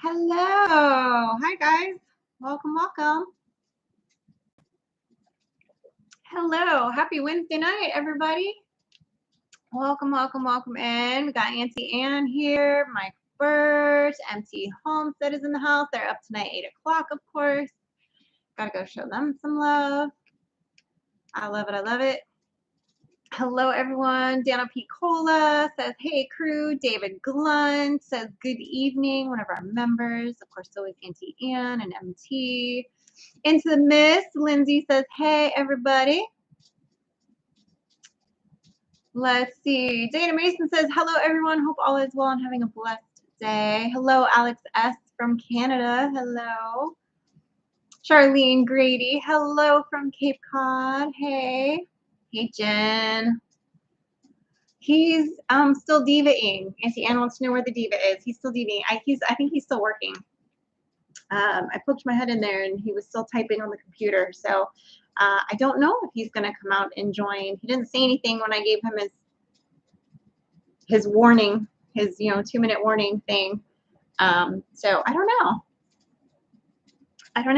Hello. Hi, guys. Welcome, welcome. Hello. Happy Wednesday night, everybody. Welcome, welcome, welcome in. We got Auntie Ann here, Mike Burt, MC Homestead is in the house. They're up tonight, 8 o'clock, of course. Gotta go show them some love. I love it. I love it. Hello, everyone. Dana Picola says, hey, crew. David Glunt says, good evening. One of our members. Of course, so is Auntie Ann and MT. Into the Mist. Lindsay says, hey, everybody. Let's see. Dana Mason says, hello, everyone. Hope all is well and having a blessed day. Hello, Alex S. from Canada. Hello. Charlene Grady. Hello from Cape Cod. Hey. Hey, Jen. He's still divaing. Auntie Ann wants to know where the diva is. He's still divaing. I think he's still working. I poked my head in there and he was still typing on the computer. So I don't know if he's going to come out and join. He didn't say anything when I gave him his warning, his 2-minute warning thing. So I don't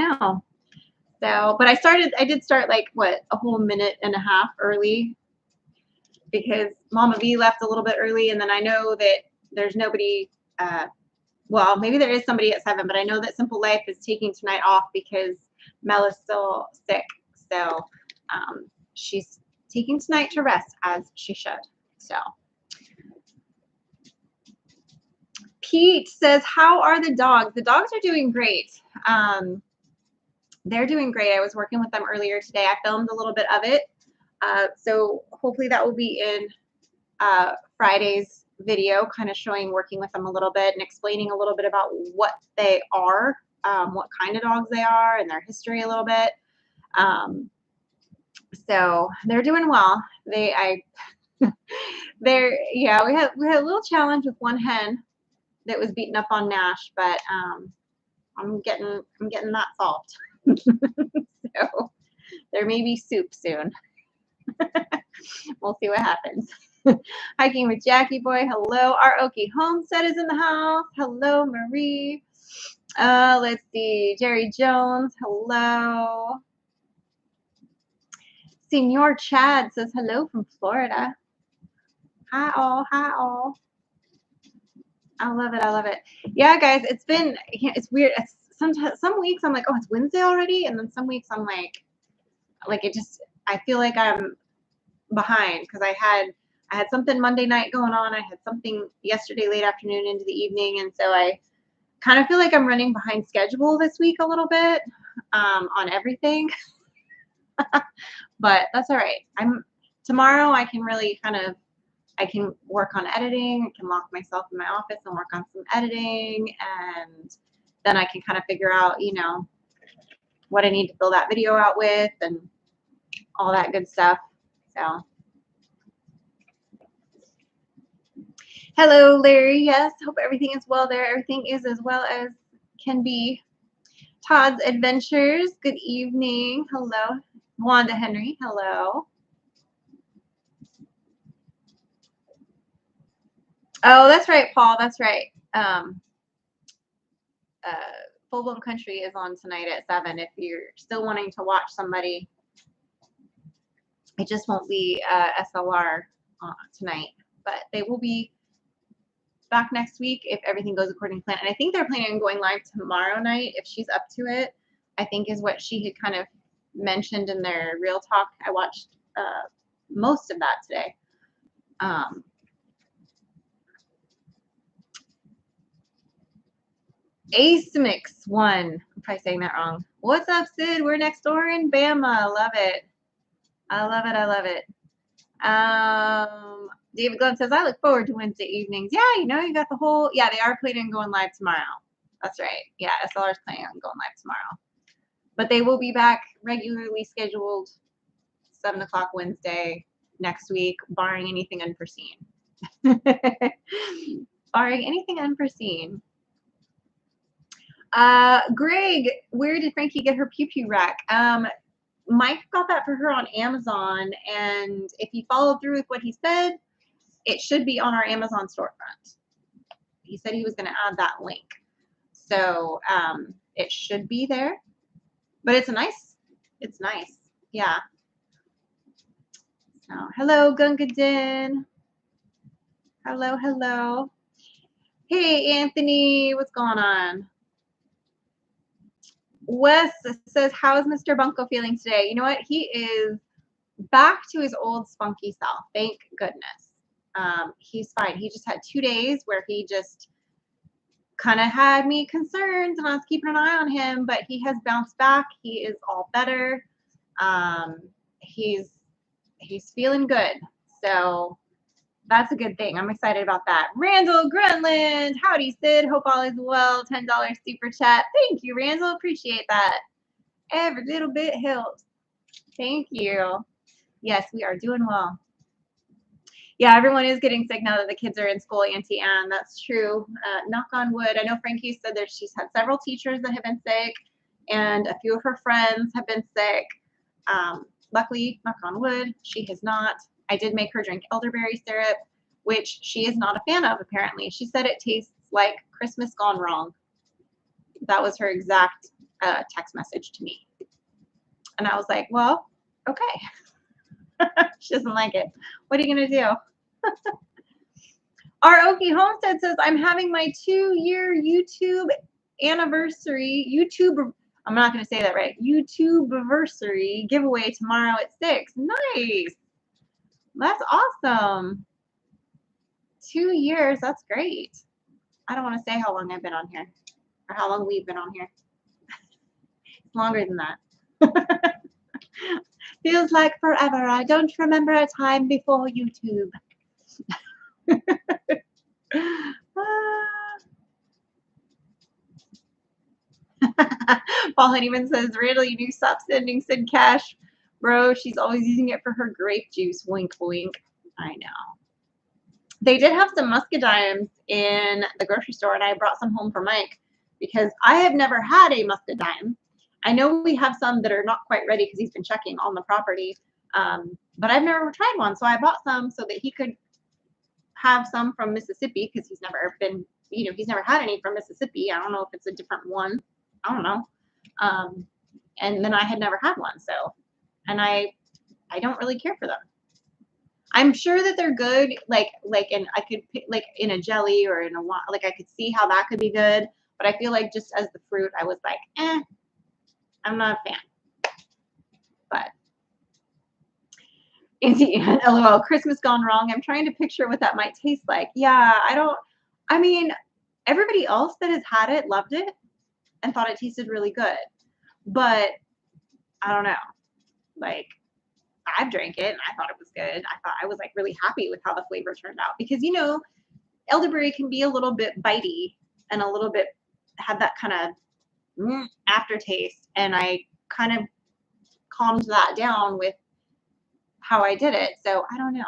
know. So, but I did start like a whole minute and a half early because Mama V left a little bit early, and then I know that there's nobody. Well, maybe there is somebody at 7, but I know that Simple Life is taking tonight off because Mel is still sick. So she's taking tonight to rest, as she should. So Pete says, how are the dogs? The dogs are doing great. They're doing great. I was working with them earlier today. I filmed a little bit of it. So hopefully that will be in Friday's video, kind of working with them a little bit and explaining a little bit about what they are, what kind of dogs they are, and their history a little bit. So they're doing well. We had a little challenge with one hen that was beaten up on Nash, but I'm getting that solved. So there may be soup soon. We'll see what happens. Hiking with Jackie Boy. Hello. Our Okie Homestead is in the house. Hello, Marie. Let's see. Jerry Jones. Hello. Senor Chad says hello from Florida. Hi all. Hi all. I love it. I love it. Yeah, guys, it's weird. Sometimes some weeks I'm like, oh, it's Wednesday already, and then some weeks I'm like I feel like I'm behind because I had something Monday night going on. I had something yesterday late afternoon into the evening, and so I kind of feel like I'm running behind schedule this week a little bit on everything. But that's all right. Tomorrow I can really I can work on editing. I can lock myself in my office and work on some editing, and then I can kind of figure out, what I need to fill that video out with and all that good stuff. So, hello, Larry. Yes, hope everything is well there. Everything is as well as can be. Todd's Adventures. Good evening. Hello. Wanda Henry. Hello. Oh, that's right, Paul. That's right. Full Blown Country is on tonight at 7. If you're still wanting to watch somebody, it just won't be SLR tonight, but they will be back next week if everything goes according to plan. And I think they're planning on going live tomorrow night if she's up to it. I think is what she had kind of mentioned in their Real Talk. I watched most of that today. Acemix one. I'm probably saying that wrong. What's up, Sid? We're next door in Bama. Love it. I love it. I love it. David Glenn says, I look forward to Wednesday evenings. Yeah, you got the whole, they are planning on going live tomorrow. That's right. Yeah, SLR is planning on going live tomorrow. But they will be back regularly scheduled 7 o'clock Wednesday next week, barring anything unforeseen. Barring anything unforeseen. Greg, where did Frankie get her Pew Pew rack? Mike got that for her on Amazon, and if he followed through with what he said, it should be on our Amazon storefront. He said he was going to add that link. So it should be there, but it's nice. Yeah. So, hello, Gungadin. Hello. Hey, Anthony, what's going on? Wes says, how is Mr. Bunko feeling today? You know what? He is back to his old spunky self. Thank goodness. He's fine. He just had 2 days where he just kind of had me concerned, and I was keeping an eye on him, but he has bounced back. He is all better. He's feeling good. So that's a good thing. I'm excited about that. Randall Grunland. Howdy, Sid. Hope all is well. $10 super chat. Thank you, Randall. Appreciate that. Every little bit helps. Thank you. Yes, we are doing well. Yeah, everyone is getting sick now that the kids are in school, Auntie Anne. That's true. Knock on wood. I know Frankie said that she's had several teachers that have been sick, and a few of her friends have been sick. Luckily, knock on wood, she has not. I did make her drink elderberry syrup, which she is not a fan of, apparently. She said it tastes like Christmas gone wrong. That was her exact text message to me. And I was like, well, okay. She doesn't like it. What are you going to do? Our Okie Homestead says, I'm having my 2-year YouTube anniversary, I'm not going to say that right, YouTube-versary giveaway tomorrow at 6. Nice. That's awesome. 2 years. That's great. I don't want to say how long I've been on here or how long we've been on here. It's longer than that. Feels like forever. I don't remember a time before YouTube. Paul Honeyman says, Randall, you do stop sending Sid cash. Bro, she's always using it for her grape juice. Wink, wink. I know. They did have some muscadimes in the grocery store, and I brought some home for Mike because I have never had a muscadime. I know we have some that are not quite ready because he's been checking on the property, but I've never tried one. So I bought some so that he could have some from Mississippi because he's never been, he's never had any from Mississippi. I don't know if it's a different one. I don't know. And then I had never had one. So, and I don't really care for them. I'm sure that they're good, I could pick, in a jelly or in a, I could see how that could be good. But I feel like just as the fruit, I was like, I'm not a fan. But LOL, Christmas gone wrong. I'm trying to picture what that might taste like. Yeah, I mean, everybody else that has had it loved it and thought it tasted really good. But I don't know. I've drank it and I thought it was good. I was really happy with how the flavor turned out because, elderberry can be a little bit bitey and a little bit have that kind of aftertaste. And I kind of calmed that down with how I did it. So I don't know.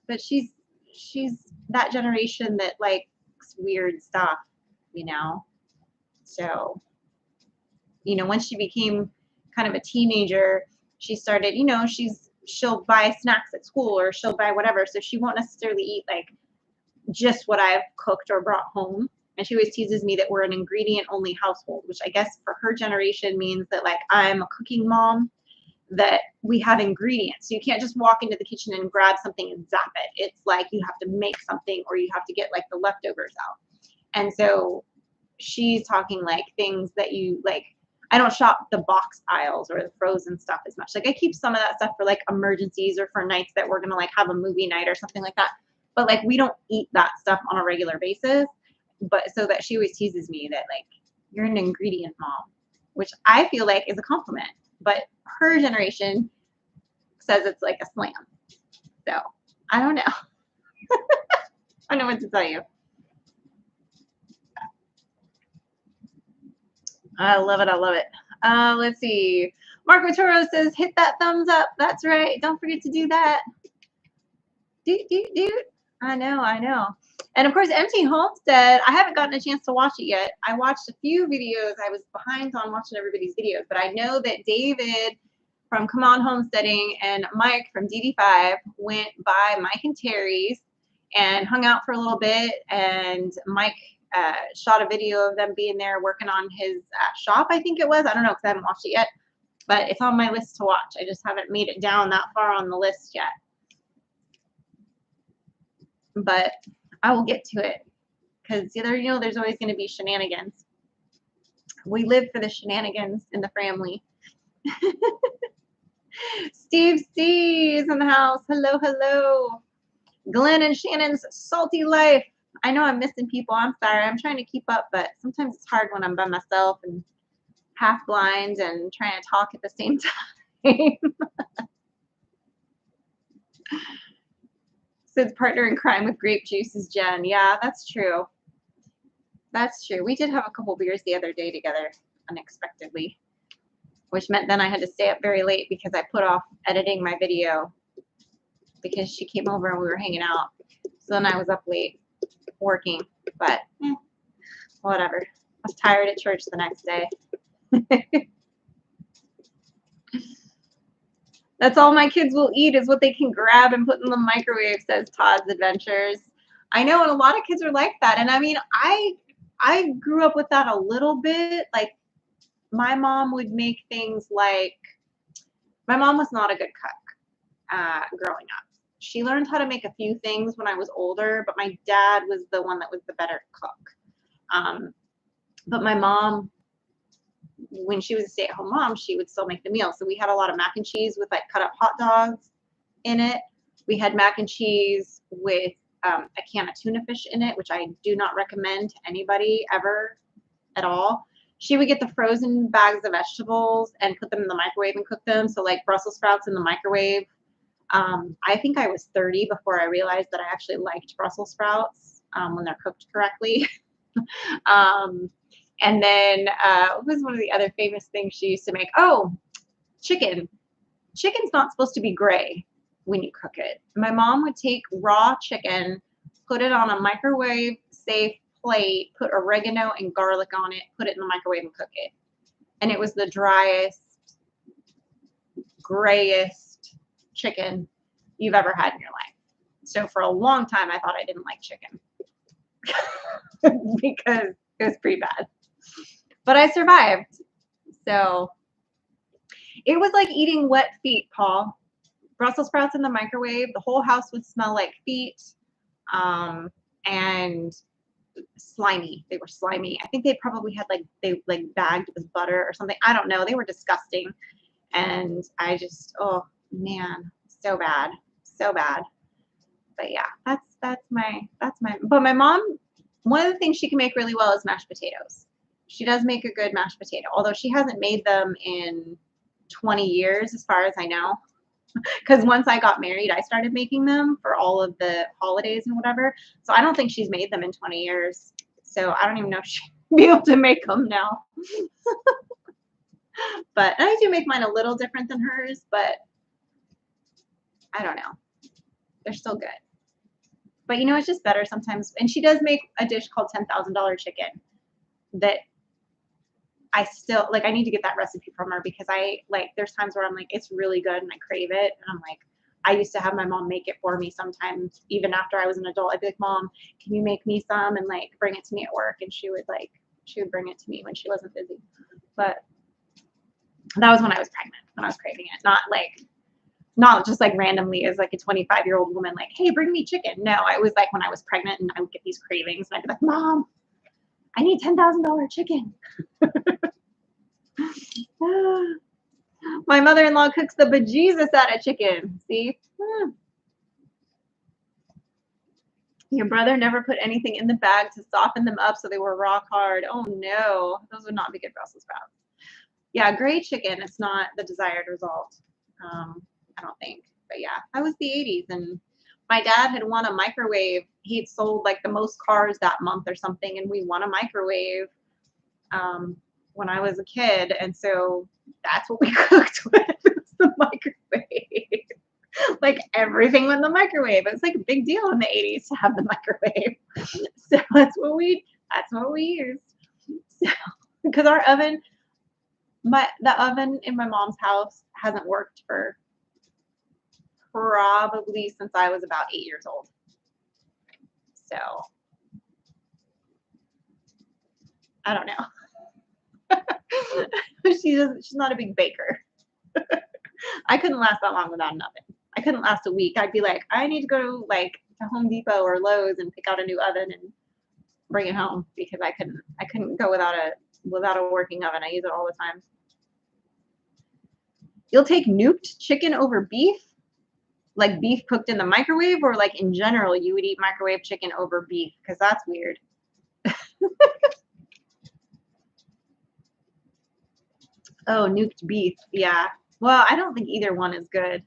But she's that generation that likes weird stuff, So, once she became kind of a teenager, she started, she'll buy snacks at school or she'll buy whatever. So she won't necessarily eat just what I've cooked or brought home. And she always teases me that we're an ingredient only household, which I guess for her generation means that I'm a cooking mom, that we have ingredients. So you can't just walk into the kitchen and grab something and zap it. It's you have to make something or you have to get the leftovers out. And so she's talking things that you I don't shop the box aisles or the frozen stuff as much. I keep some of that stuff for emergencies or for nights that we're going to have a movie night or something like that. But we don't eat that stuff on a regular basis. But so that she always teases me that you're an ingredient mom, which I feel is a compliment. But her generation says it's a slam. So I don't know. I don't know what to tell you. I love it. Let's see. Marco Toro says, hit that thumbs up. That's right. Don't forget to do that. Dude. I know. And of course, MT Homestead, I haven't gotten a chance to watch it yet. I watched a few videos. I was behind on watching everybody's videos, but I know that David from Come On Homesteading and Mike from DD5 went by Mike and Terry's and hung out for a little bit. And Mike shot a video of them being there working on his shop, I think it was. I don't know because I haven't watched it yet, but it's on my list to watch. I just haven't made it down that far on the list yet. But I will get to it because there's always going to be shenanigans. We live for the shenanigans in the family. Steve C is in the house. Hello, hello. Glenn and Shannon's Salty Life. I know I'm missing people. I'm sorry. I'm trying to keep up, but sometimes it's hard when I'm by myself and half blind and trying to talk at the same time. Says partner in crime with grape juice is Jen. Yeah, that's true. That's true. We did have a couple beers the other day together unexpectedly, which meant then I had to stay up very late because I put off editing my video because she came over and we were hanging out. So then I was up late working, but whatever. I was tired at church the next day. That's all my kids will eat is what they can grab and put in the microwave, says Todd's Adventures. I know, and a lot of kids are like that. And I mean, I grew up with that a little bit. Like, my mom would make things like, my mom was not a good cook growing up. She learned how to make a few things when I was older, but my dad was the one that was the better cook. But my mom, when she was a stay-at-home mom, she would still make the meal. So we had a lot of mac and cheese with like cut up hot dogs in it. We had mac and cheese with a can of tuna fish in it, which I do not recommend to anybody ever at all. She would get the frozen bags of vegetables and put them in the microwave and cook them. So like Brussels sprouts in the microwave. I think I was 30 before I realized that I actually liked Brussels sprouts when they're cooked correctly. And then what was one of the other famous things she used to make? Oh, chicken. Chicken's not supposed to be gray when you cook it. My mom would take raw chicken, put it on a microwave safe plate, put oregano and garlic on it, put it in the microwave and cook it. And it was the driest, grayest chicken you've ever had in your life. So for a long time, I thought I didn't like chicken because it was pretty bad. But I survived. So it was like eating wet feet, Paul. Brussels sprouts in the microwave. The whole house would smell like feet and slimy. They were slimy. I think they probably had they bagged with butter or something. I don't know. They were disgusting. And I just, oh man, so bad. So bad. But yeah, that's my, but my mom, one of the things she can make really well is mashed potatoes. She does make a good mashed potato, although she hasn't made them in 20 years, as far as I know. Because once I got married, I started making them for all of the holidays and whatever. So I don't think she's made them in 20 years. So I don't even know if she'll be able to make them now. But I do make mine a little different than hers, but I don't know. They're still good. But it's just better sometimes. And she does make a dish called $10,000 chicken that I still I need to get that recipe from her because there's times where I'm like, it's really good and I crave it. And I'm like, I used to have my mom make it for me sometimes, even after I was an adult. I'd be like, Mom, can you make me some and bring it to me at work? And she would bring it to me when she wasn't busy. But that was when I was pregnant, when I was craving it. Not just randomly as a 25-year-old woman, hey, bring me chicken. No, I was when I was pregnant and I would get these cravings and I'd be like, Mom, I need $10,000 chicken. My mother-in-law cooks the bejesus out of chicken. See? Your brother never put anything in the bag to soften them up so they were rock hard. Oh no, those would not be good Brussels sprouts. Yeah, gray chicken, it's not the desired result. I don't think. But yeah, that was the 80s and my dad had won a microwave. He had sold the most cars that month or something, and we won a microwave when I was a kid, and so that's what we cooked with, the microwave. Everything went in the microwave. It was a big deal in the 80s to have the microwave. So that's what we used. So, because our oven, the oven in my mom's house hasn't worked for probably since I was about 8 years old. So I don't know. She's not a big baker. I couldn't last that long without an oven. I couldn't last a week. I'd be like, I need to go like to Home Depot or Lowe's and pick out a new oven and bring it home because I couldn't go without a working oven. I use it all the time. You'll take nuked chicken over beef? Like beef cooked in the microwave, or like in general you would eat microwave chicken over beef? Because that's weird. Oh, nuked beef. Yeah. Well, I don't think either one is good.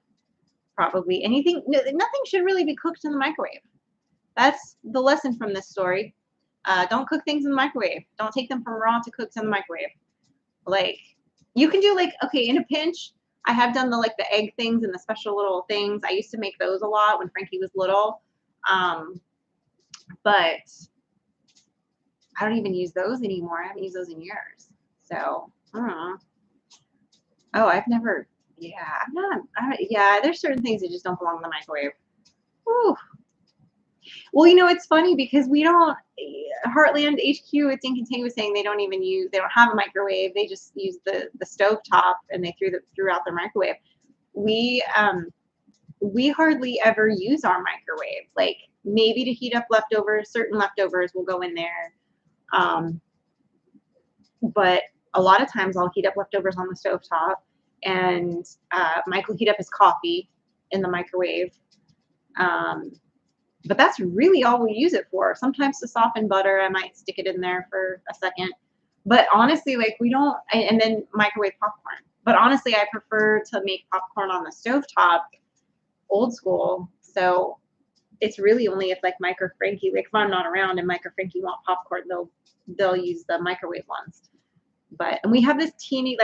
Probably nothing should really be cooked in the microwave. That's the lesson from this story. Don't cook things in the microwave. Don't take them from raw to cooked in the microwave. Like, you can do like, okay, in a pinch, I have done the egg things and the special little things. I used to make those a lot when Frankie was little. But I don't even use those anymore. I haven't used those in years. So, I don't know. Oh, I've never, yeah, yeah, there's certain things that just don't belong in the microwave. Whew. Well, it's funny because we don't, Heartland HQ, I think Contain was saying they don't have a microwave. They just use the stove top and they threw out their microwave. We hardly ever use our microwave. Like maybe to heat up leftovers, certain leftovers will go in there. But a lot of times I'll heat up leftovers on the stove top, and Mike will heat up his coffee in the microwave. But that's really all we use it for. Sometimes to soften butter, I might stick it in there for a second. But honestly, like we don't, and then microwave popcorn. But honestly, I prefer to make popcorn on the stovetop, old school. So it's really only if like Mike or Frankie, like if I'm not around and Mike or Frankie want popcorn, they'll use the microwave ones. And we have this teeny,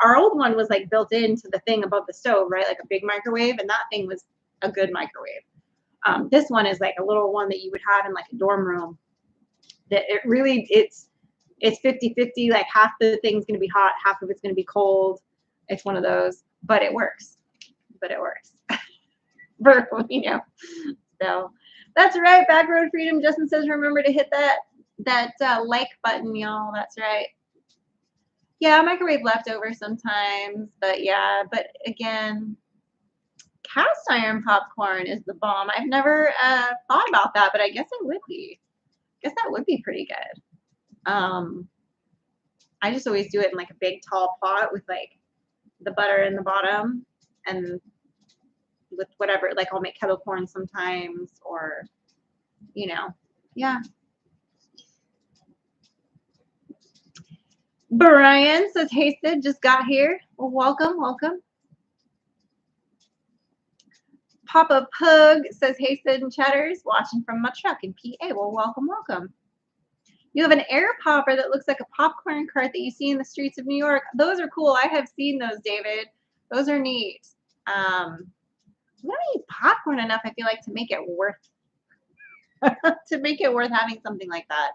our old one was like built into the thing above the stove, right? Like a big microwave, and that thing was a good microwave. This one is like a little one that you would have in like a dorm room. That it's 50-50. Like half the thing's going to be hot, half of it's going to be cold. It's one of those, but it works. So that's right. Back Road Freedom. Justin says, remember to hit that like button, y'all. That's right. Yeah, microwave leftovers sometimes, but yeah, but again, cast iron popcorn is the bomb. I've never thought about that, but I guess it would be. I guess that would be pretty good. I just always do it in like a big tall pot with like the butter in the bottom and with whatever, like I'll make kettle corn sometimes, or yeah. Brian says, hey Sid, just got here. Well, welcome. Papa Pug says, hey Sid and Chatters, watching from my truck in PA. Well, welcome. You have an air popper that looks like a popcorn cart that you see in the streets of New York. Those are cool. I have seen those, David. Those are neat. I don't eat popcorn enough, I feel like, to make it worth having something like that.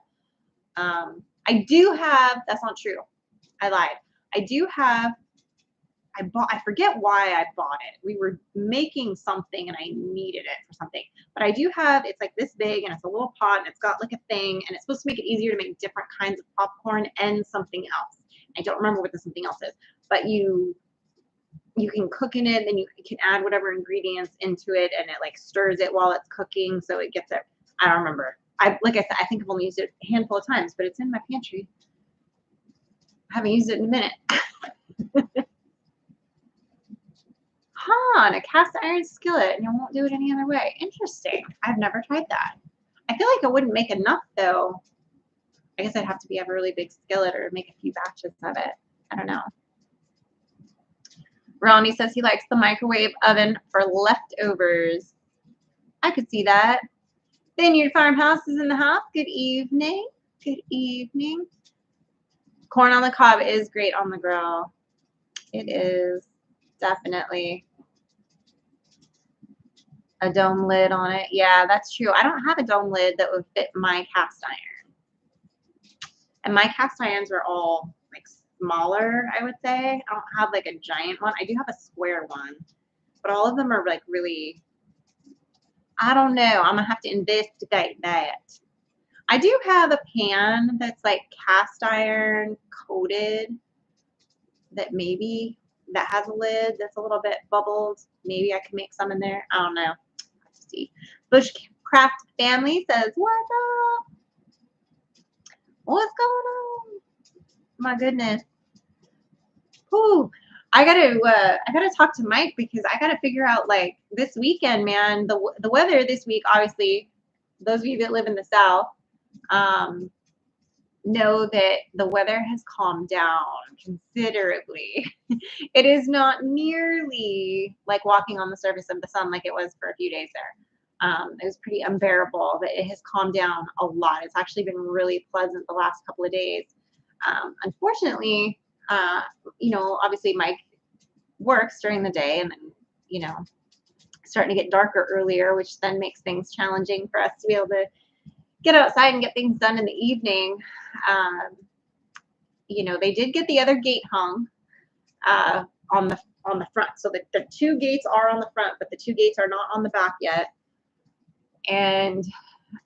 I do have, that's not true. I lied. I forget why I bought it. We were making something and I needed it for something. But I do have, it's like this big and it's a little pot and it's got like a thing and it's supposed to make it easier to make different kinds of popcorn and something else. I don't remember what the something else is, but you can cook in it and then you can add whatever ingredients into it and it like stirs it while it's cooking so it gets it. I don't remember. Like I said, I think I've only used it a handful of times, but it's in my pantry. I haven't used it in a minute. On a cast iron skillet and you won't do it any other way. Interesting. I've never tried that. I feel like I wouldn't make enough though. I guess I'd have to have a really big skillet or make a few batches of it. I don't know. Ronnie says he likes the microwave oven for leftovers. I could see that. Vineyard Farmhouse is in the house. Good evening. Good evening. Corn on the cob is great on the grill. It is. Definitely. A dome lid on it. Yeah, that's true. I don't have a dome lid that would fit my cast iron. And my cast irons are all like smaller, I would say. I don't have like a giant one. I do have a square one. But all of them are like really I don't know. I'm gonna have to investigate that. I do have a pan that's like cast iron coated that maybe that has a lid that's a little bit bubbled. Maybe I can make some in there. I don't know. Let's see. Bushcraft family says, "What's up? What's going on? My goodness. Whew. I gotta talk to Mike because I gotta figure out like this weekend, man. The weather this week, obviously, those of you that live in the South, um, know that the weather has calmed down considerably. It is not nearly like walking on the surface of the sun like it was for a few days there. It was pretty unbearable, but it has calmed down a lot. It's actually been really pleasant the last couple of days. Unfortunately, uh, obviously Mike works during the day and then, starting to get darker earlier, which then makes things challenging for us to be able to get outside and get things done in the evening. Um, they did get the other gate hung uh, on the front, so the two gates are on the front, but the two gates are not on the back yet. And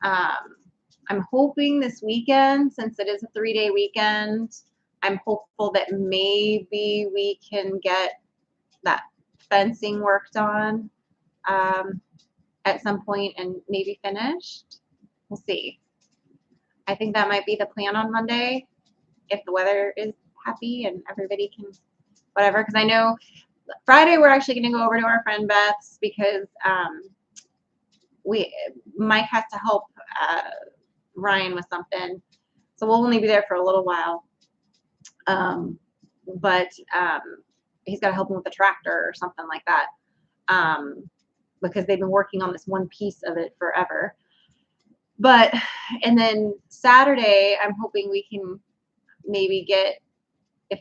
I'm hoping this weekend, since it is a 3-day weekend, I'm hopeful that maybe we can get that fencing worked on at some point and maybe finished. We'll see. I think that might be the plan on Monday if the weather is happy and everybody can whatever. Because I know Friday we're actually going to go over to our friend Beth's because Mike has to help Ryan with something, so we'll only be there for a little while. But he's got to help him with the tractor or something like that because they've been working on this one piece of it forever. And then Saturday, I'm hoping we can maybe get, if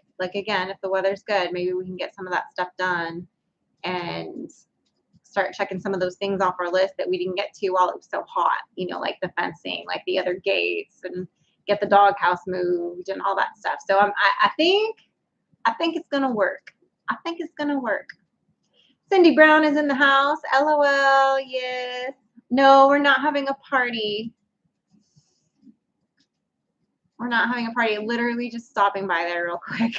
the weather's good, maybe we can get some of that stuff done and start checking some of those things off our list that we didn't get to while it was so hot, like the fencing, like the other gates, and get the doghouse moved and all that stuff. So I think it's gonna work. I think it's gonna work. Cindy Brown is in the house. LOL, yes. No, we're not having a party. We're not having a party. Literally just stopping by there real quick.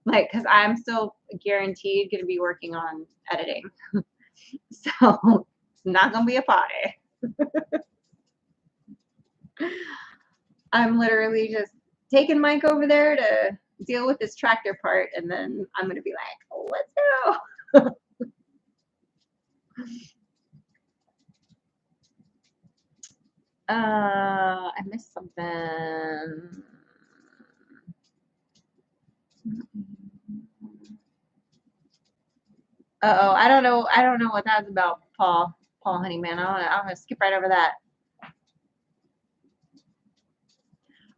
Because I'm still guaranteed going to be working on editing. So it's not going to be a party. I'm literally just taking Mike over there to deal with this tractor part, and then I'm going to be like, oh, let's go. I missed something. Uh-oh, I don't know what that's about, Paul Honeyman. I'm gonna skip right over that.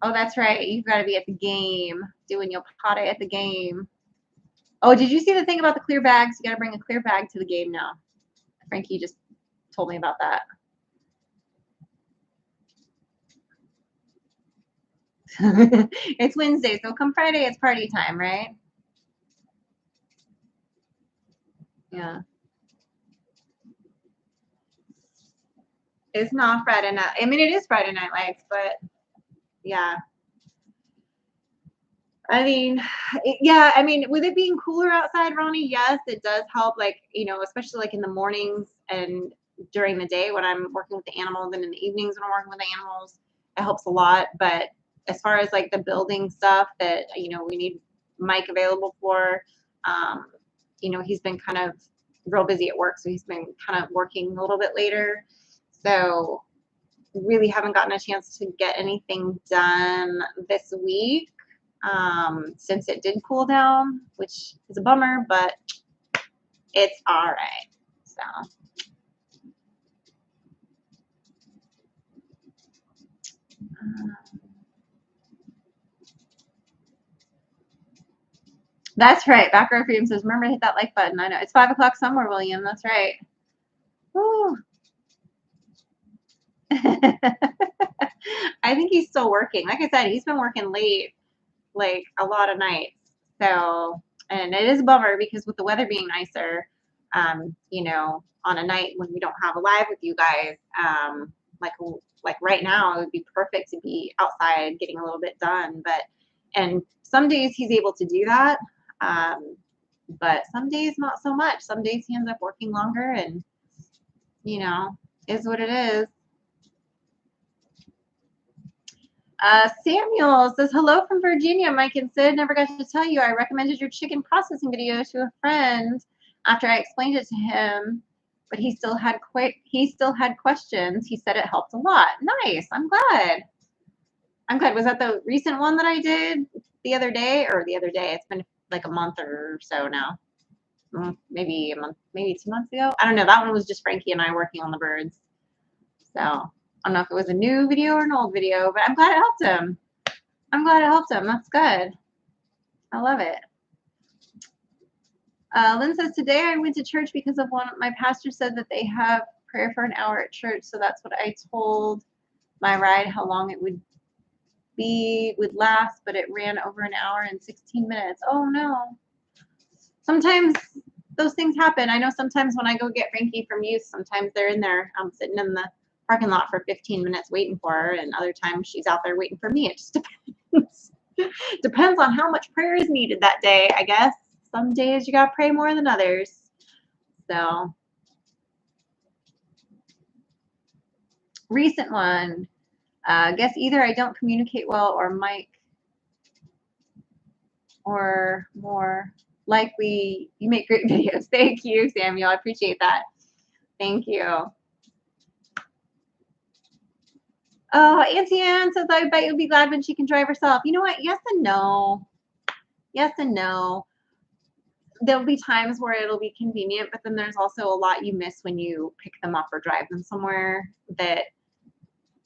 Oh, that's right. You've got to be at the game, doing your potty at the game. Oh, did you see the thing about the clear bags? You got to bring a clear bag to the game now. Frankie just told me about that. It's Wednesday, so come Friday, it's party time, right? Yeah. It's not Friday night. I mean, it is Friday Night Lights, but yeah. I mean, with it being cooler outside, Ronnie, yes, it does help. Especially like in the mornings and during the day when I'm working with the animals, and in the evenings when I'm working with the animals, it helps a lot. But as far as like the building stuff that we need Mike available for, he's been kind of real busy at work, so he's been kind of working a little bit later. So really haven't gotten a chance to get anything done this week. Since it did cool down, which is a bummer, but it's all right. So that's right. Back row freedom says, remember to hit that like button. I know it's 5 o'clock somewhere, William. That's right. Woo. I think he's still working. Like I said, he's been working late, like a lot of nights. So, and it is a bummer because with the weather being nicer, on a night when we don't have a live with you guys. Like right now, it would be perfect to be outside getting a little bit done. And some days he's able to do that, but some days not so much. Some days he ends up working longer, and is what it is. Samuel says, hello from Virginia. Mike and Sid, never got to tell you I recommended your chicken processing video to a friend after I explained it to him, but he still had questions. He said it helped a lot. Nice. I'm glad. Was that the recent one that I did the other day? It's been like a month or so now. Maybe a month, maybe 2 months ago. I don't know. That one was just Frankie and I working on the birds. So I don't know if it was a new video or an old video, but I'm glad it helped him. That's good. I love it. Lynn says, today I went to church because of my pastor said that they have prayer for an hour at church. So that's what I told my ride how long it would last, but it ran over an hour and 16 minutes. Oh no. Sometimes those things happen. I know sometimes when I go get Frankie from youth, sometimes they're in there sitting in the parking lot for 15 minutes waiting for her, and other times she's out there waiting for me. It just depends. Depends on how much prayer is needed that day, I guess. Some days you gotta pray more than others. So, recent one. Guess either I don't communicate well, or Mike, or more likely you make great videos. Thank you, Samuel. I appreciate that. Thank you. Oh, Auntie Ann says, I bet you'll be glad when she can drive herself. You know what? Yes and no. Yes and no. There'll be times where it'll be convenient, but then there's also a lot you miss when you pick them up or drive them somewhere, that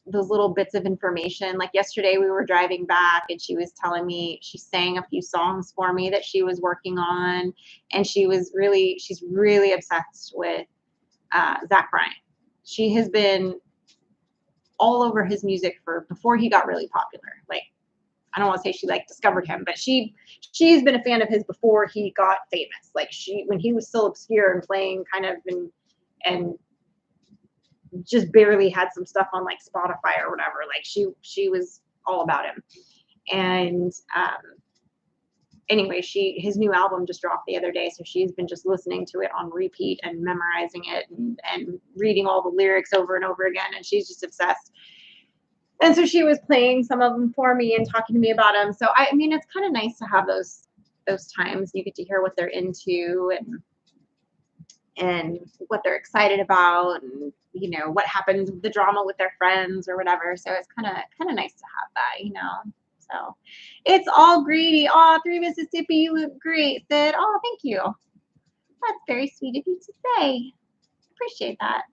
those little bits of information. Like yesterday we were driving back and she was telling me, she sang a few songs for me that she was working on, and she's really obsessed with Zach Bryan. She has been all over his music before he got really popular. Like, I don't want to say she discovered him, but she's been a fan of his before he got famous. Like, when he was still obscure and playing kind of and just barely had some stuff on like Spotify or whatever. Like, she was all about him. And anyway, his new album just dropped the other day, so she's been just listening to it on repeat and memorizing it and reading all the lyrics over and over again, and she's just obsessed. And so she was playing some of them for me and talking to me about them. So I mean, it's kind of nice to have those times. You get to hear what they're into and what they're excited about, and what happens with the drama with their friends or whatever. So it's kind of nice to have that, So it's all greedy. Oh, 3 Mississippi, you look great, Sid. Oh, thank you. That's very sweet of you to say. Appreciate that.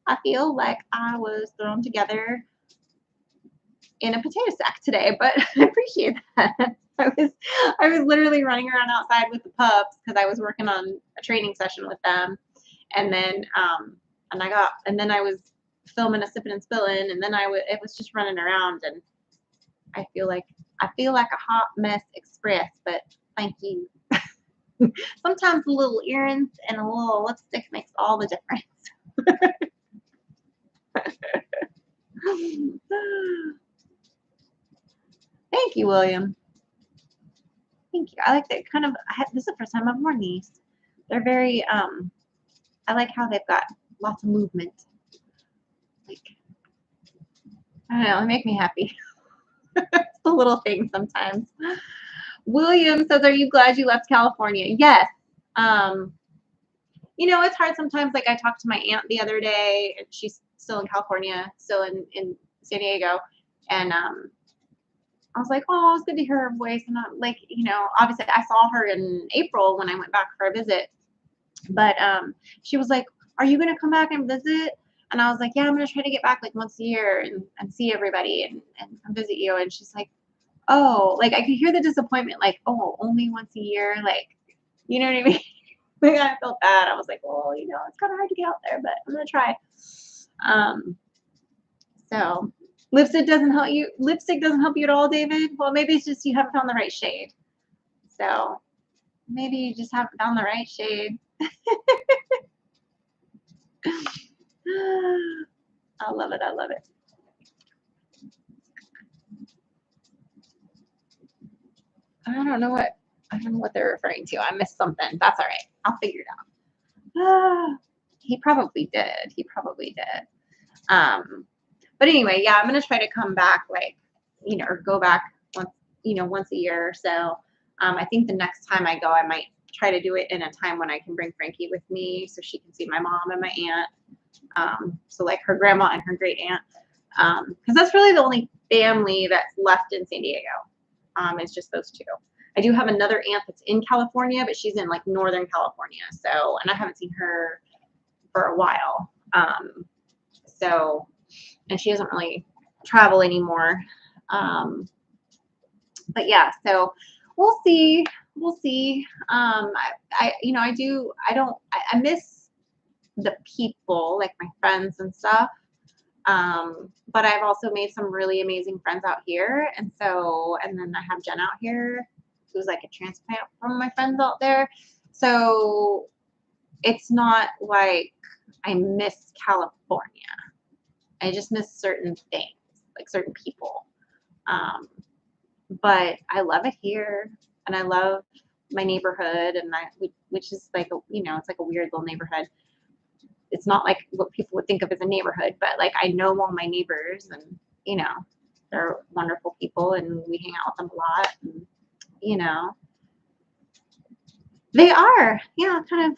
I feel like I was thrown together in a potato sack today, but I appreciate that. I was literally running around outside with the pups because I was working on a training session with them, and then I was filming a sipping and spilling, and then it was just running around, and I feel like a hot mess express, but thank you. Sometimes a little earrings and a little lipstick makes all the difference. Thank you, William. Thank you. I like that kind of, this is the first time I've worn these. They're very, I like how they've got lots of movement. Like, I don't know, they make me happy. It's the little things sometimes. William says, are you glad you left California? Yes. It's hard sometimes. Like, I talked to my aunt the other day, and she's still in California, still in San Diego. And I was like, oh, it's good to hear her voice. And I'm like, obviously I saw her in April when I went back for a visit. But she was like, are you going to come back and visit? And I was like, yeah, I'm going to try to get back like once a year and see everybody and come visit you. And she's like, oh, like I could hear the disappointment, like, oh, only once a year. Like, you know what I mean? Like, I felt bad. I was like, well, it's kind of hard to get out there, but I'm going to try. So lipstick doesn't help you at all, David? Well, maybe it's just you haven't found the right shade. So maybe you just haven't found the right shade. I love it. I love it. I don't know what they're referring to. I missed something. That's all right. I'll figure it out. He probably did. He probably did. But anyway, yeah, I'm gonna try to come back or go back once a year or so. I think the next time I go, I might try to do it in a time when I can bring Frankie with me so she can see my mom and my aunt. So like her grandma and her great aunt. Because that's really the only family that's left in San Diego. It's just those two. I do have another aunt that's in California, but she's in like Northern California. So, and I haven't seen her for a while. And she doesn't really travel anymore. But yeah, so we'll see. We'll see. I miss the people, like my friends and stuff. But I've also made some really amazing friends out here. And then I have Jen out here who's like a transplant from my friends out there. So it's not like I miss California. I just miss certain things, like certain people. But I love it here, and I love my neighborhood, and which is like it's like a weird little neighborhood. It's not like what people would think of as a neighborhood, but like I know all my neighbors, and they're wonderful people, and we hang out with them a lot, and they are, yeah, kind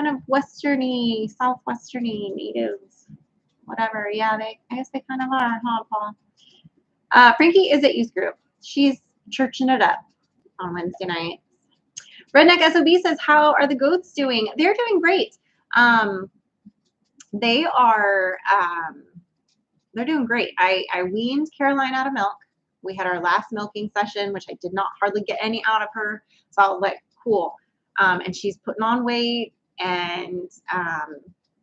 of westerny, southwesterny natives, whatever. Yeah, I guess they kind of are, huh, Paul? Frankie is at youth group. She's churching it up on Wednesday night. Redneck SOB says, how are the goats doing? They're doing great. They are, they're doing great. I weaned Caroline out of milk. We had our last milking session, which I did not hardly get any out of her. So I was like, cool. And she's putting on weight, and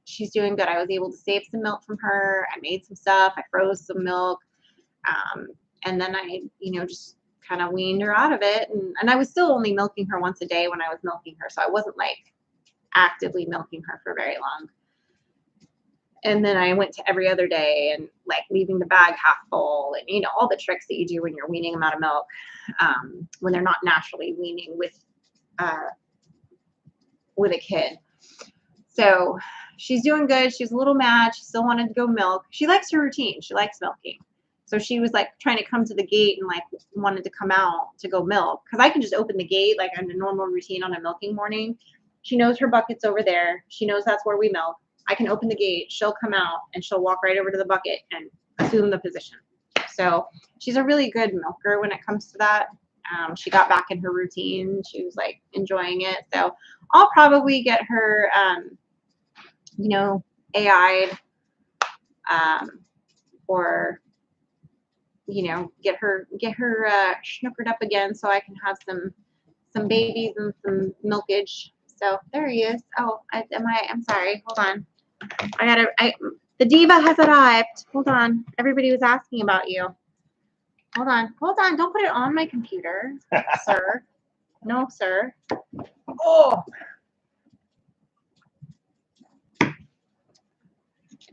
she's doing good. I was able to save some milk from her. I made some stuff. I froze some milk. And then I, just kind of weaned her out of it. And I was still only milking her once a day when I was milking her. So I wasn't like actively milking her for very long. And then I went to every other day and like leaving the bag half full and, all the tricks that you do when you're weaning them out of milk, when they're not naturally weaning with a kid. So she's doing good. She's a little mad. She still wanted to go milk. She likes her routine. She likes milking. So she was like trying to come to the gate and like wanted to come out to go milk. Cause I can just open the gate like on a normal routine on a milking morning. She knows her bucket's over there. She knows that's where we milk. I can open the gate, she'll come out, and she'll walk right over to the bucket and assume the position. So she's a really good milker when it comes to that. She got back in her routine. She was like enjoying it. So I'll probably get her, AI'd, or get her snookered up again so I can have some babies and some milkage. So there he is. Oh, I'm sorry. Hold on. The diva has arrived. Hold on. Everybody was asking about you. Hold on. Don't put it on my computer, sir. No, sir. Oh.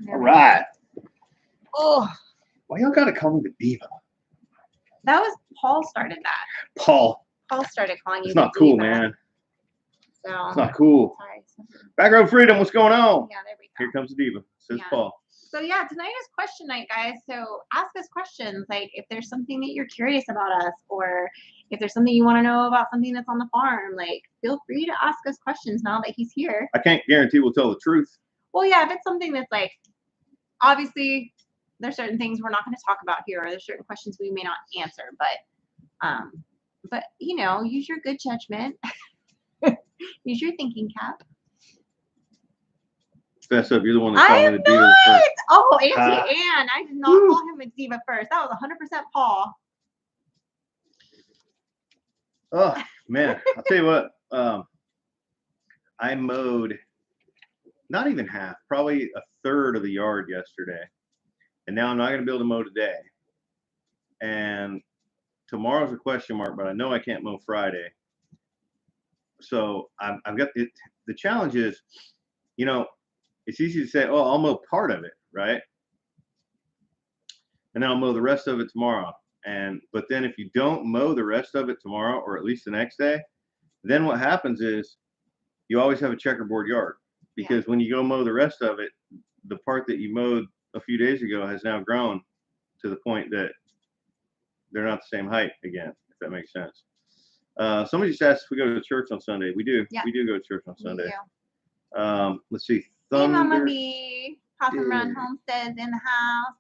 All right. Oh. Why y'all gotta call me the diva? That was Paul started that. Paul Started calling you. It's not the cool, diva. man. So It's not cool. Sorry. Back row freedom, what's going on? Yeah, there we go. Here comes the diva, says Yeah. Paul. So yeah, tonight is question night, guys. So ask us questions. Like if there's something that you're curious about us, or if there's something you want to know about something that's on the farm, like feel free to ask us questions now that he's here. I can't guarantee we'll tell the truth. Well, yeah, if it's something that's like, obviously there's certain things we're not going to talk about here, or there's certain questions we may not answer, but use your good judgment. Use your thinking cap. Fess up, you're the one that called me the diva first. Oh, Auntie Anne. I did not call him a diva first. That was 100% Paul. Oh, man. I'll tell you what. I mowed not even half, probably a third of the yard yesterday. And now I'm not going to be able to mow today. And tomorrow's a question mark, but I know I can't mow Friday. So I've got the challenge is, it's easy to say, oh, I'll mow part of it, right? And then I'll mow the rest of it tomorrow. But then if you don't mow the rest of it tomorrow, or at least the next day, then what happens is you always have a checkerboard yard, because when you go mow the rest of it, the part that you mowed a few days ago has now grown to the point that they're not the same height again, if that makes sense. Somebody just asked if we go to church on Sunday. We do. Yeah. We do go to church on Sunday. Let's see. Hey, Mama B. Possum Run Homesteads in the house.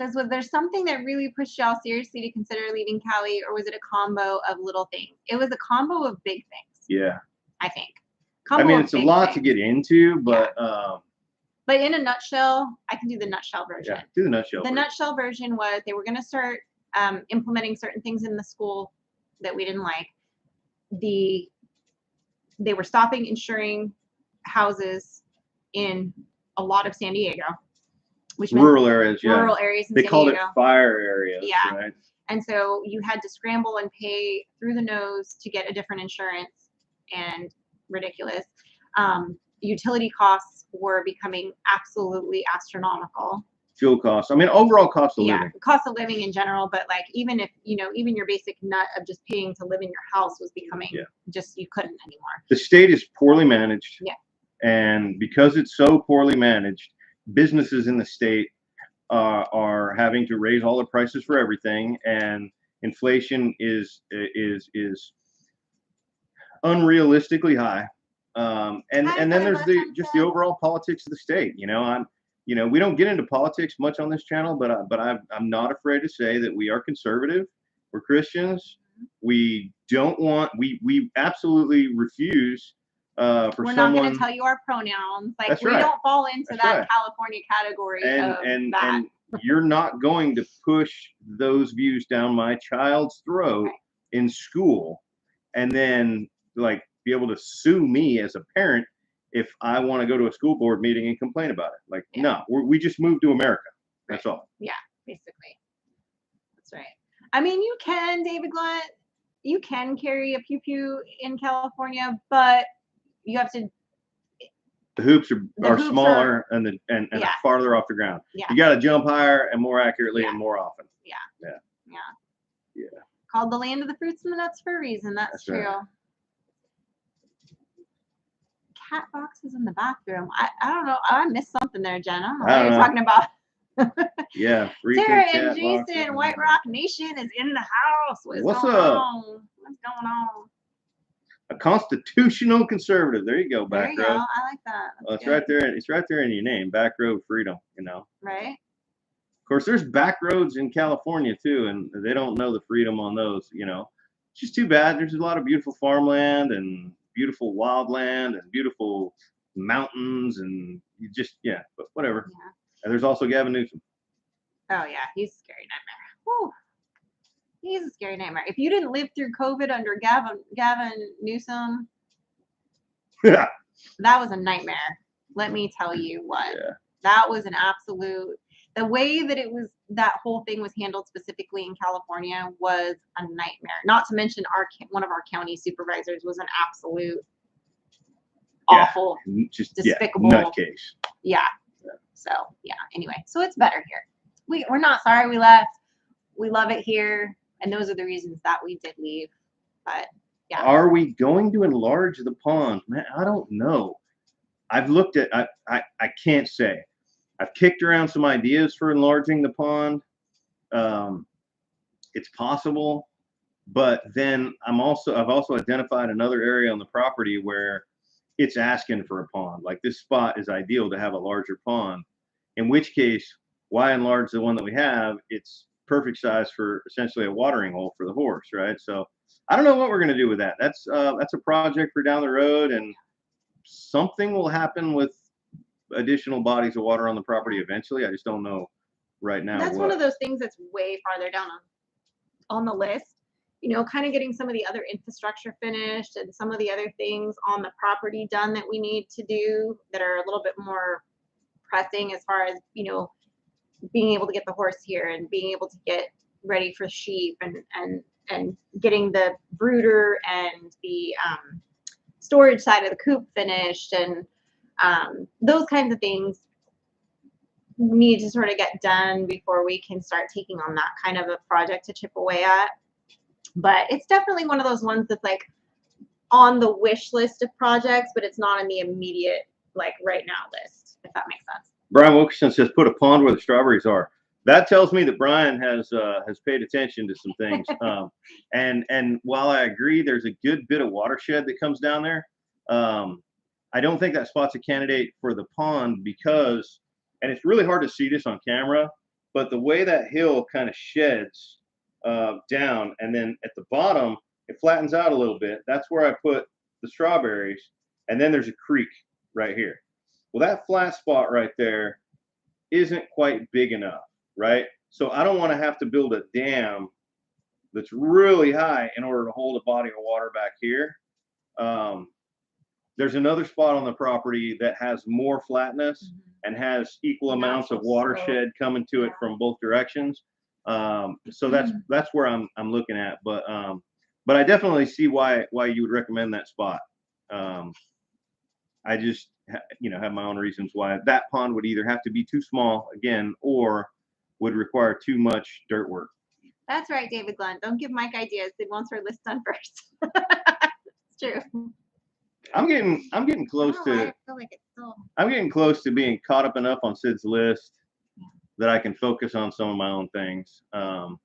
Says, was there something that really pushed y'all seriously to consider leaving Cali, or was it a combo of little things? It was a combo of big things. Yeah. I think. I mean, it's a lot to get into, but but in a nutshell, I can do the nutshell version. Yeah, do the nutshell. The nutshell version was they were going to start implementing certain things in the school that we didn't like. They were stopping insuring houses in a lot of San Diego, which meant rural areas. Yeah. Rural areas in They San called Diego. it fire areas. Yeah. Right? And so you had to scramble and pay through the nose to get a different insurance, and ridiculous. Utility costs were becoming absolutely astronomical. Fuel costs. I mean, overall cost of living. Cost of living in general, but like even if even your basic nut of just paying to live in your house was becoming just, you couldn't anymore. The state is poorly managed. Yeah. And because it's so poorly managed, businesses in the state are having to raise all the prices for everything, and inflation is unrealistically high. And then there's the overall politics of the state. We don't get into politics much on this channel, but I'm not afraid to say that we are conservative. We're Christians. We don't want. We absolutely refuse. We're not going to tell you our pronouns. Like, we don't fall into that California category. And you're not going to push those views down my child's throat in school, and then be able to sue me as a parent if I want to go to a school board meeting and complain about it. No, we just moved to America. That's all. Yeah, basically. That's right. I mean, you can, David Glunt, you can carry a pew-pew in California, but you have to. The hoops are smaller and farther off the ground. Yeah. You got to jump higher and more accurately and more often. Yeah. Called the land of the fruits and the nuts for a reason. That's true. Right. Cat boxes in the bathroom. I don't know. I missed something there, Jen. I don't know what you're talking about. Yeah. Sarah and Jason, White Rock Nation is in the house. What's going on? What's going on? A constitutional conservative. There you go, Back Row. There you go. I like that. It's right there. It's right there in your name, Back Road Freedom. Right. Of course, there's back roads in California too, and they don't know the freedom on those. It's just too bad. There's a lot of beautiful farmland and beautiful wildland and beautiful mountains, and but whatever. Yeah. And there's also Gavin Newsom. Oh yeah, he's a scary nightmare. Whew. He's a scary nightmare. If you didn't live through COVID under Gavin Newsom, that was a nightmare. Let me tell you what. Yeah. That was an absolute. The way that that whole thing was handled specifically in California was a nightmare. Not to mention one of our county supervisors was an absolute awful, just despicable nutcase. Yeah. So anyway, so it's better here. We're not sorry we left. We love it here, and those are the reasons that we did leave. But yeah. Are we going to enlarge the pond? Man, I don't know. I've looked at. I can't say. I've kicked around some ideas for enlarging the pond. It's possible, but then I've also identified another area on the property where it's asking for a pond. Like, this spot is ideal to have a larger pond. In which case, why enlarge the one that we have? It's perfect size for essentially a watering hole for the horse, right? So I don't know what we're going to do with that. That's a project for down the road, and something will happen with additional bodies of water on the property eventually. I just don't know right now. That's one of those things that's way farther down on the list. Kind of getting some of the other infrastructure finished and some of the other things on the property done that we need to do that are a little bit more pressing, as far as being able to get the horse here and being able to get ready for sheep and getting the brooder and the storage side of the coop finished, and Those kinds of things need to sort of get done before we can start taking on that kind of a project to chip away at. But it's definitely one of those ones that's like on the wish list of projects, but it's not in the immediate, like right now list, if that makes sense. Brian Wilkerson says, put a pond where the strawberries are. That tells me that Brian has paid attention to some things. And while I agree, there's a good bit of watershed that comes down there. I don't think that spot's a candidate for the pond because, and it's really hard to see this on camera, but the way that hill kind of sheds down, and then at the bottom, it flattens out a little bit. That's where I put the strawberries. And then there's a creek right here. Well, that flat spot right there isn't quite big enough, right? So I don't want to have to build a dam that's really high in order to hold a body of water back here. There's another spot on the property that has more flatness and has equal amounts of watershed coming to it from both directions. So that's where I'm looking at, but I definitely see why you would recommend that spot. I just have my own reasons why that pond would either have to be too small again or would require too much dirt work. That's right, David Glenn. Don't give Mike ideas. He wants our list done first. It's true. I'm getting close to. I feel like it's still... I'm getting close to being caught up enough on Sid's list that I can focus on some of my own things. Well,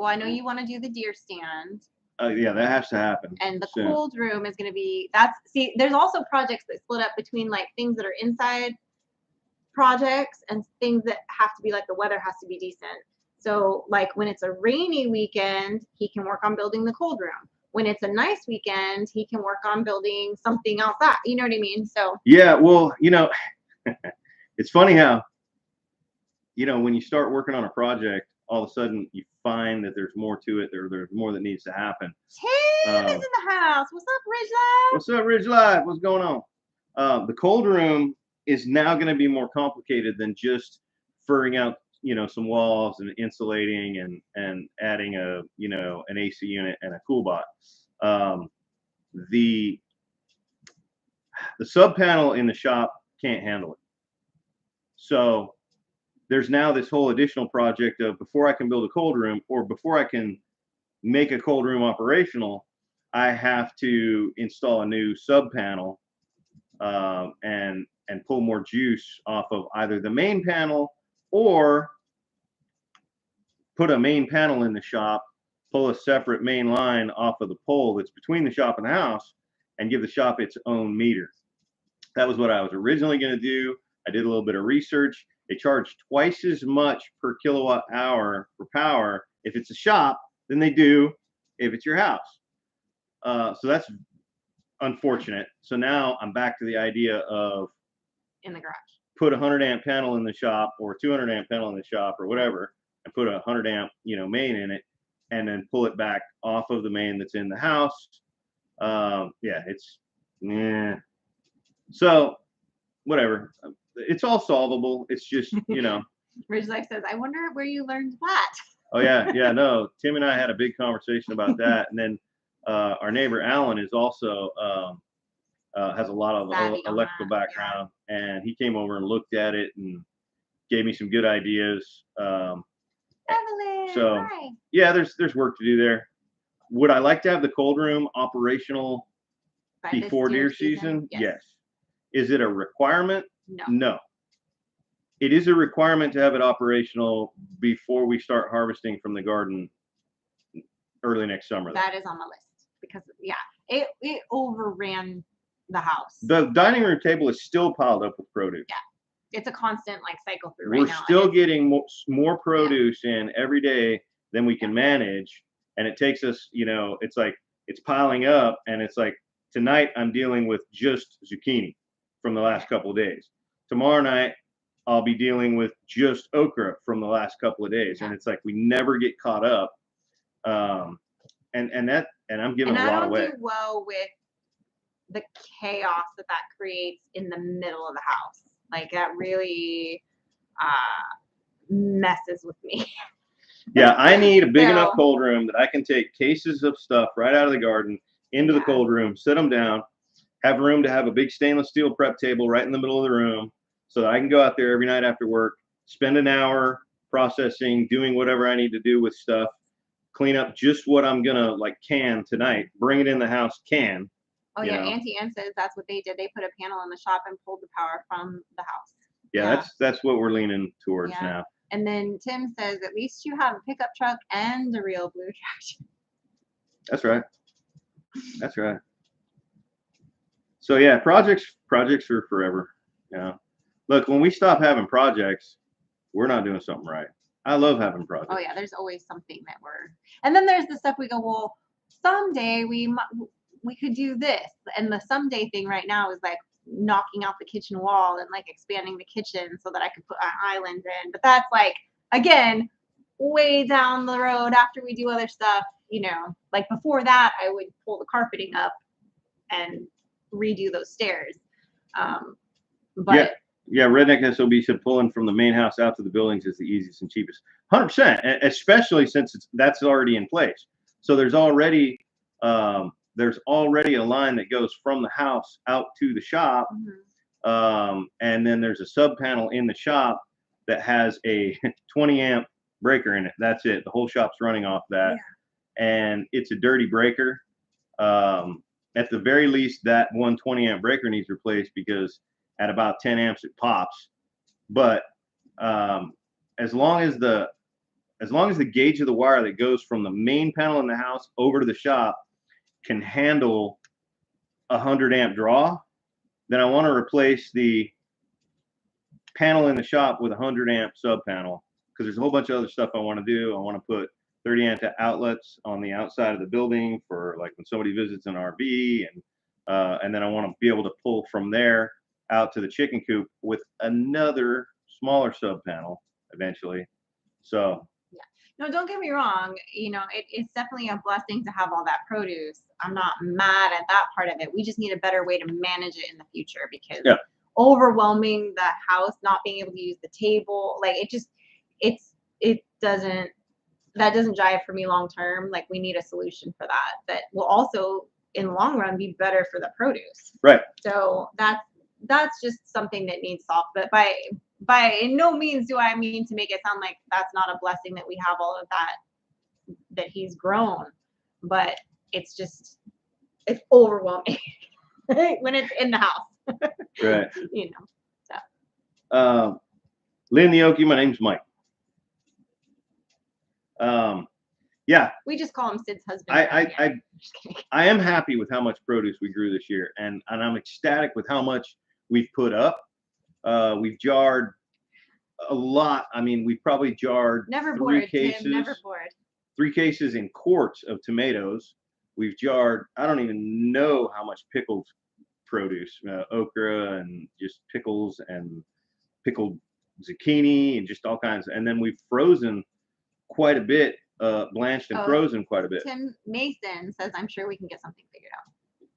I know you want to do the deer stand. Yeah, that has to happen. And the cold room is going to be, there's also projects that split up between like things that are inside projects and things that have to be like the weather has to be decent. So like when it's a rainy weekend, he can work on building the cold room. When it's a nice weekend, he can work on building something outside. You know what I mean? So yeah, well, it's funny how, when you start working on a project, all of a sudden you find that there's more to it. There's more that needs to happen. Tim is in the house. What's up, Ridge Live? What's up, Ridge Live? What's going on? The cold room is now going to be more complicated than just furring out, some walls and insulating and adding an AC unit and a cool bot. The sub panel in the shop can't handle it. So there's now this whole additional project of before I can build a cold room or before I can make a cold room operational, I have to install a new sub panel and pull more juice off of either the main panel or put a main panel in the shop, pull a separate main line off of the pole that's between the shop and the house and give the shop its own meter. That was what I was originally going to do. I did a little bit of research. They charge twice as much per kilowatt hour for power if it's a shop than they do if it's your house. So that's unfortunate. So now I'm back to the idea of in the garage. Put a 100 amp panel in the shop or a 200 amp panel in the shop or whatever, and put a 100 amp main in it, and then pull it back off of the main that's in the house. So whatever. It's all solvable. It's just, Ridge Life says, I wonder where you learned that. Oh, yeah. No, Tim and I had a big conversation about that. And then our neighbor, Alan, is also has a lot of electrical background. Yeah. And he came over and looked at it and gave me some good ideas. Evelyn, hi. Yeah, there's work to do there. Would I like to have the cold room operational before deer season? Yes. Is it a requirement? No. It is a requirement to have it operational before we start harvesting from the garden early next summer. That is on the list because it overran the house. The dining room table is still piled up with produce. Yeah. It's a constant cycle through right now. We're still getting more produce in every day than we can manage. And it takes us, it's like it's piling up, and it's like tonight I'm dealing with just zucchini from the last couple of days. Tomorrow night I'll be dealing with just okra from the last couple of days. And it's like we never get caught up. And I'm giving a lot away. I don't do well with the chaos that creates in the middle of the house. Like that really messes with me. Yeah, I need a big enough cold room that I can take cases of stuff right out of the garden into the cold room, sit them down, have room to have a big stainless steel prep table right in the middle of the room so that I can go out there every night after work, spend an hour processing, doing whatever I need to do with stuff, clean up just what I'm gonna like can tonight, bring it in the house, can. Oh yeah, Auntie Ann says that's what they did. They put a panel in the shop and pulled the power from the house. Yeah, that's what we're leaning towards now. And then Tim says, at least you have a pickup truck and a real blue tractor. That's right. That's right. So yeah, projects are forever. Yeah. Look, when we stop having projects, we're not doing something right. I love having projects. Oh yeah, there's always something that and then there's the stuff we go, well, someday we could do this. And the someday thing right now is like knocking out the kitchen wall and like expanding the kitchen so that I could put an island in. But that's like, again, way down the road after we do other stuff, like before that, I would pull the carpeting up and redo those stairs. But yeah, Redneck SOB said pulling from the main house out to the buildings is the easiest and cheapest. 100%, especially since that's already in place. So there's already a line that goes from the house out to the shop. Mm-hmm. And then there's a sub panel in the shop that has a 20 amp breaker in it. That's it. The whole shop's running off that. Yeah. And it's a dirty breaker. At the very least, that 120 amp breaker needs replaced because at about 10 amps it pops. But as long as the gauge of the wire that goes from the main panel in the house over to the shop can handle 100 amp draw, then I want to replace the panel in the shop with a 100 amp sub panel because there's a whole bunch of other stuff I want to do. I want to put 30 amp outlets on the outside of the building for like when somebody visits an RV, and then I want to be able to pull from there out to the chicken coop with another smaller sub panel eventually. So no, don't get me wrong. It's definitely a blessing to have all that produce. I'm not mad at that part of it. We just need a better way to manage it in the future because overwhelming the house, not being able to use the table, like that doesn't jive for me long term. Like we need a solution for that will also in the long run be better for the produce. Right. So that's just something that needs solved. But by no means do I mean to make it sound like that's not a blessing that we have all of that he's grown, but it's overwhelming when it's in the house. Right. So. Lynn the Okie, my name's Mike. Yeah. We just call him Sid's husband. I am happy with how much produce we grew this year, and I'm ecstatic with how much we've put up. We've jarred a lot. I mean, we've probably jarred three cases in quarts of tomatoes. We've jarred, I don't even know how much pickled produce, okra and just pickles and pickled zucchini and just all kinds. And then we've frozen quite a bit, blanched and frozen quite a bit. Tim Mason says, I'm sure we can get something figured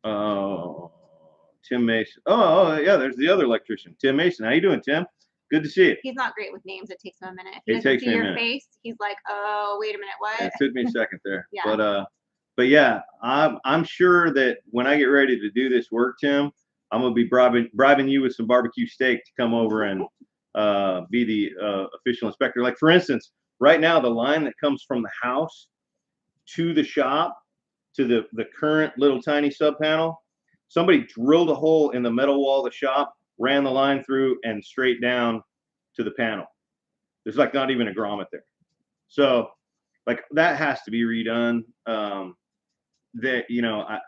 out. Tim Mason. Oh, yeah, there's the other electrician, Tim Mason. How you doing, Tim? Good to see you. He's not great with names. It takes him a minute. If he doesn't see your face, he's like, oh, wait a minute, what? It took me a second there. Yeah. But yeah, I'm sure that when I get ready to do this work, Tim, I'm gonna be bribing you with some barbecue steak to come over and be the official inspector. Like for instance, right now the line that comes from the house to the shop to the current little tiny sub panel, somebody drilled a hole in the metal wall of the shop, ran the line through, and straight down to the panel. There's like not even a grommet there. So like that has to be redone. I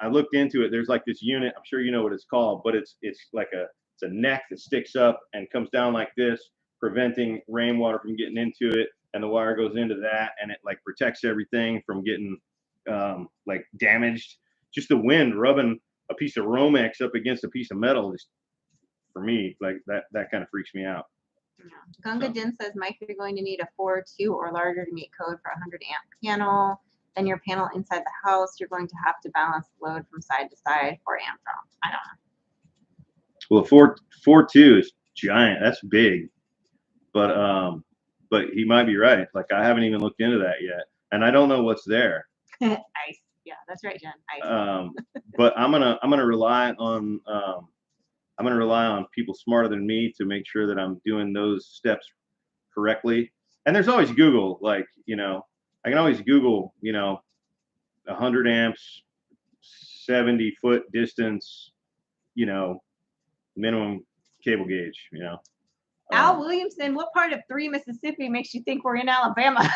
looked into it. There's like this unit, I'm sure you know what it's called, but it's like it's a neck that sticks up and comes down like this, preventing rainwater from getting into it. And the wire goes into that, and it like protects everything from getting like damaged. Just the wind rubbing a piece of Romex up against a piece of metal, just for me, like that kind of freaks me out. Yeah. Gunga Din says, Mike, you're going to need a 4.2 or larger to meet code for a 100 amp panel. Then your panel inside the house, you're going to have to balance the load from side to side for amp drop. I don't know. Well, 4.2 is giant. That's big. But he might be right. Like I haven't even looked into that yet, and I don't know what's there. Ice. Yeah, that's right, Jen. But I'm gonna rely on people smarter than me to make sure that I'm doing those steps correctly. And there's always Google, like, I can always Google, 100 amps, 70-foot distance, minimum cable gauge, Al Williamson, what part of 3 Mississippi makes you think we're in Alabama?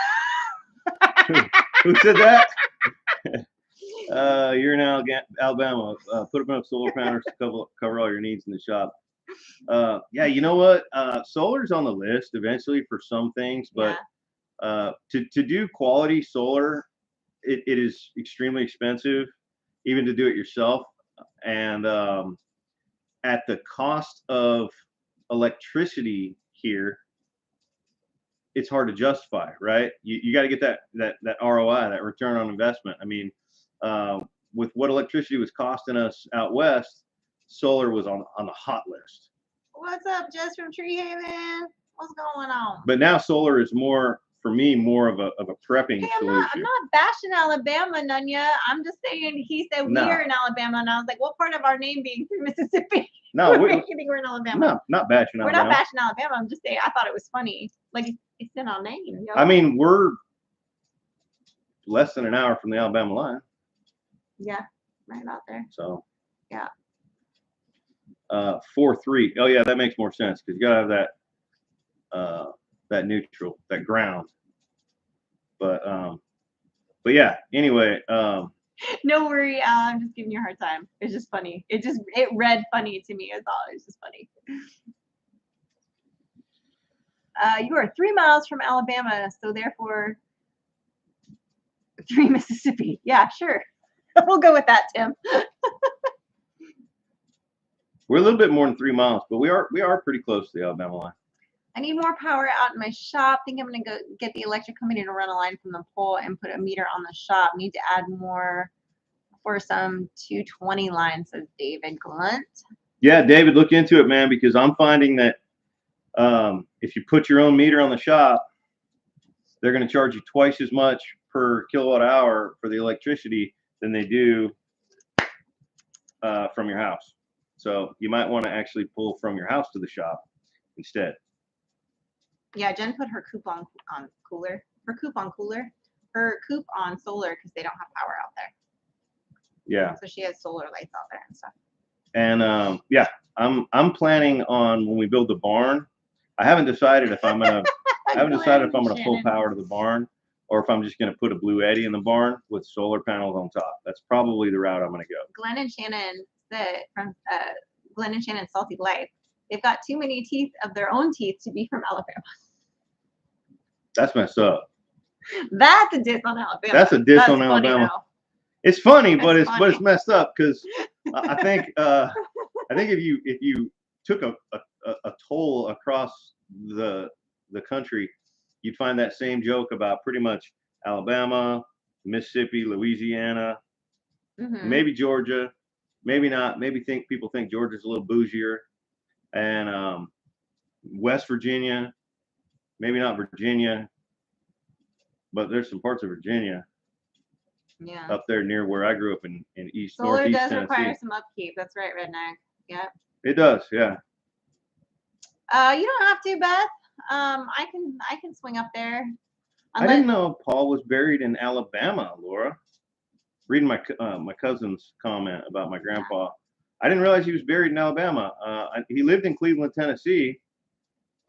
Who said that? You're in Alabama. Put up enough solar panels to cover all your needs in the shop. Yeah, you know what? Solar's on the list eventually for some things, but to do quality solar, it is extremely expensive, even to do it yourself. And at the cost of electricity here, it's hard to justify, right? You got to get that ROI, that return on investment. I mean, with what electricity was costing us out west, solar was on the hot list. What's up, Jess from Tree Haven? What's going on? But now solar is more, for me, more of a prepping solution. I'm not bashing Alabama, Nunya. I'm just saying he said we're in Alabama, and I was like, what part of our name being through Mississippi? No, we're in Alabama. No, not bashing Alabama. We're not bashing Alabama. I'm just saying I thought it was funny. Like it's in our name. You know? I mean, we're less than an hour from the Alabama line. Yeah, right out there. So. Yeah. 4-3. Oh yeah, that makes more sense because you gotta have that neutral, that ground. But yeah. Anyway. No worry, I'm just giving you a hard time. It's just funny. It read funny to me. I thought it was just funny. You are 3 miles from Alabama, so therefore 3 Mississippi. Yeah, sure. We'll go with that, Tim. We're a little bit more than 3 miles, but we are pretty close to the Alabama line. I need more power out in my shop. Think I'm gonna go get the electric company to run a line from the pole and put a meter on the shop. Need to add more for some 220 lines, says David Glunt. Yeah, David, look into it, man, because I'm finding that if you put your own meter on the shop, they're going to charge you twice as much per kilowatt hour for the electricity than they do from your house. So you might want to actually pull from your house to the shop instead. Yeah, Jen put her coupon on cooler. Her coop on solar because they don't have power out there. Yeah. So she has solar lights out there and stuff. And yeah, I'm planning on when we build the barn. I haven't decided if I'm gonna pull power to the barn or if I'm just gonna put a Blue Eddy in the barn with solar panels on top. That's probably the route I'm gonna go. Glenn and Shannon said from Glenn and Shannon Salty Life, they've got too many teeth of their own teeth to be from Alabama. That's messed up. That's a diss on Alabama. That's a diss on Alabama. It's funny, but it's messed up because I think if you took a toll across the country, you'd find that same joke about pretty much Alabama, Mississippi, Louisiana, maybe Georgia, maybe not. Maybe people think Georgia's a little bougier, and West Virginia, maybe not Virginia, but there's some parts of Virginia. Yeah. Up there near where I grew up in Northeast Solar does Tennessee. require some upkeep. That's right, Redneck. Yeah. It does, yeah. You don't have to, Beth. I can swing up there. I didn't know Paul was buried in Alabama, Laura. Reading my cousin's comment about my grandpa. Yeah. I didn't realize he was buried in Alabama. He lived in Cleveland, Tennessee.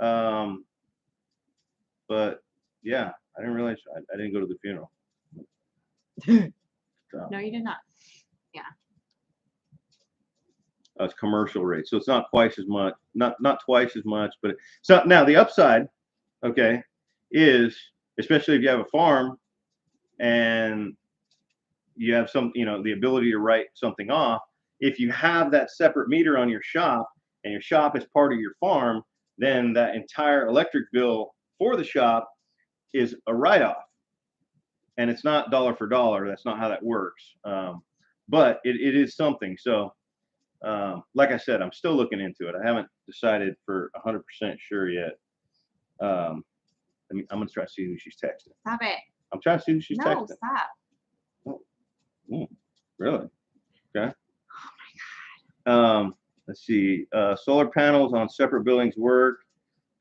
But yeah, I didn't realize I didn't go to the funeral. So. No, you did not. Yeah. It's commercial rate, so it's not twice as much. Not twice as much, but so now the upside, okay, is especially if you have a farm and you have the ability to write something off. If you have that separate meter on your shop and your shop is part of your farm, then that entire electric bill for the shop is a write-off. And it's not dollar for dollar. That's not how that works. But it is something. So, like I said, I'm still looking into it. I haven't decided for 100% sure yet. I'm going to try to see who she's texting. Stop it. I'm trying to see who she's texting. No, stop. Really? Okay. Let's see. Solar panels on separate buildings work.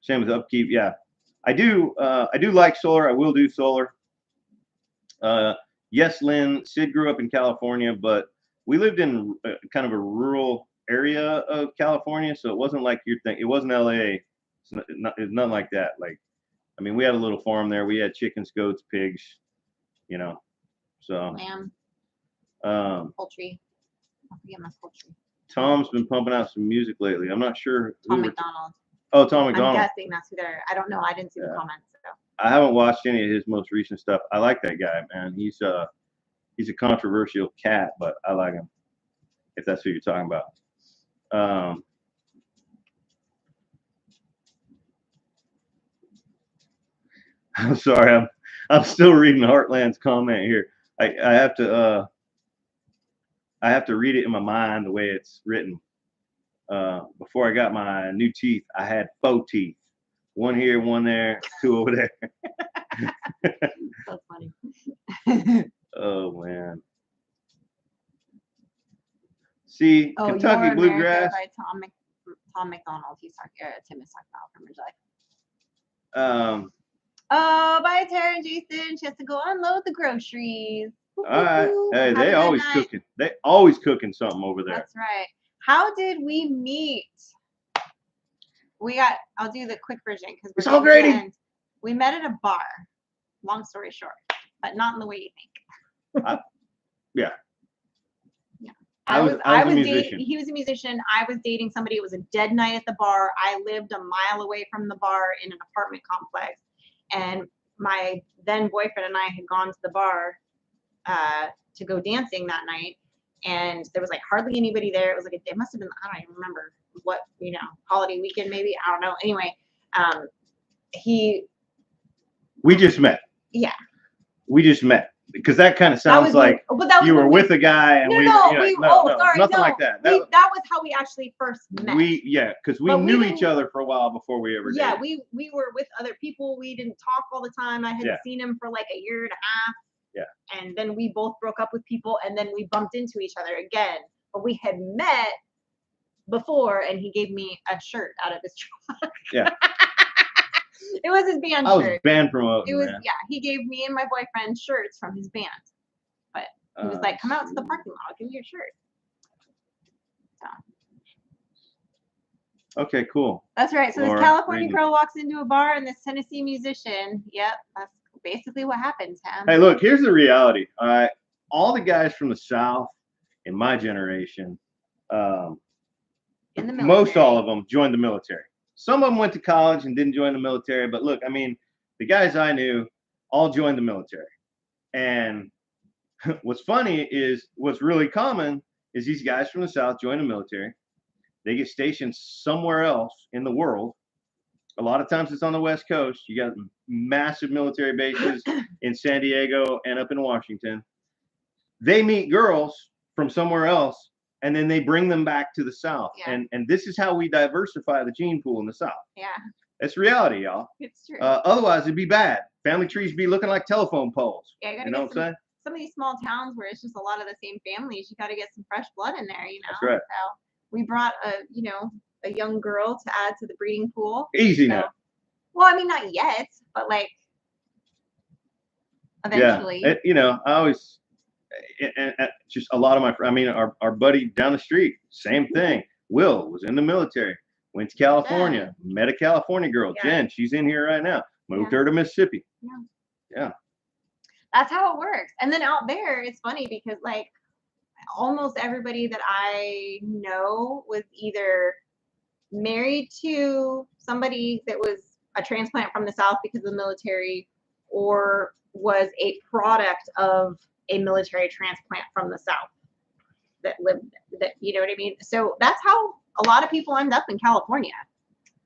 Same as upkeep. Yeah, I do. I do like solar. I will do solar. Yes, Lynn. Sid grew up in California, but we lived in kind of a rural area of California, so it wasn't like your thing. It wasn't LA. It's nothing like that. Like, I mean, we had a little farm there. We had chickens, goats, pigs. You know, so Lamb, poultry. Don't forget my poultry. Tom's been pumping out some music lately. I'm not sure. Tom McDonald. Oh, Tom McDonald. I'm guessing that's who they're. I don't know. I didn't see the comments. So. I haven't watched any of his most recent stuff. I like that guy, man. He's a controversial cat, but I like him. If that's who you're talking about. I'm sorry. I'm still reading Heartland's comment here. I have to read it in my mind the way it's written. Before I got my new teeth, I had faux teeth. One here, one there, two over there. That's funny. Oh man. See, Kentucky Bluegrass. By Tom McDonald. He's talking. Tim is talking about from his life. Oh, by Tara and Jason. She has to go unload the groceries. All right. Hey, they always cooking. They always cooking something over there. That's right. How did we meet? I'll do the quick version because we're all Grady. We met at a bar. Long story short, but not in the way you think. Yeah. Yeah. I was a musician. He was a musician. I was dating somebody. It was a dead night at the bar. I lived a mile away from the bar in an apartment complex. And my then boyfriend and I had gone to the bar to go dancing that night. And there was like hardly anybody there. It was like, it must have been, I don't even remember what, holiday weekend maybe. I don't know. Anyway, we just met. Yeah. We just met. Because that kind of sounds like you were with a guy and sorry, nothing like that. That was how we actually first met. Because we knew each other for a while before we ever did. Yeah, we were with other people. We didn't talk all the time. I had seen him for like a year and a half. Yeah. And then we both broke up with people and then we bumped into each other again. But we had met before and he gave me a shirt out of his truck. Yeah. It was his band shirt. I was band promoting. It was, he gave me and my boyfriend shirts from his band. But he was like, come out to the parking lot, I'll give you a shirt. So. Okay, cool. That's right. So this California girl walks into a bar and this Tennessee musician. Yep, that's basically what happens, Tim. Hey, look, here's the reality. All right. All the guys from the South in my generation, most all of them joined the military. Some of them went to college and didn't join the military. But look, I mean, the guys I knew all joined the military. And what's funny is what's really common is these guys from the South join the military. They get stationed somewhere else in the world. A lot of times it's on the West Coast. You got massive military bases in San Diego and up in Washington. They meet girls from somewhere else, and then they bring them back to the South. Yeah. And this is how we diversify the gene pool in the South. Yeah. That's reality, y'all. It's true. Otherwise, it'd be bad. Family trees be looking like telephone poles. Yeah, you know what I'm saying? Some of these small towns where it's just a lot of the same families, you got to get some fresh blood in there, That's right. So we brought a young girl to add to the breeding pool. Easy now. Well, I mean, not yet, but like eventually. Yeah, I always, and just a lot of our buddy down the street, same thing. Will was in the military, went to California, met a California girl, Jen. She's in here right now. Moved her to Mississippi. Yeah. That's how it works. And then out there, it's funny because like almost everybody that I know was either married to somebody that was a transplant from the South because of the military or was a product of a military transplant from the South that lived that, you know what I mean? So that's how a lot of people end up in California.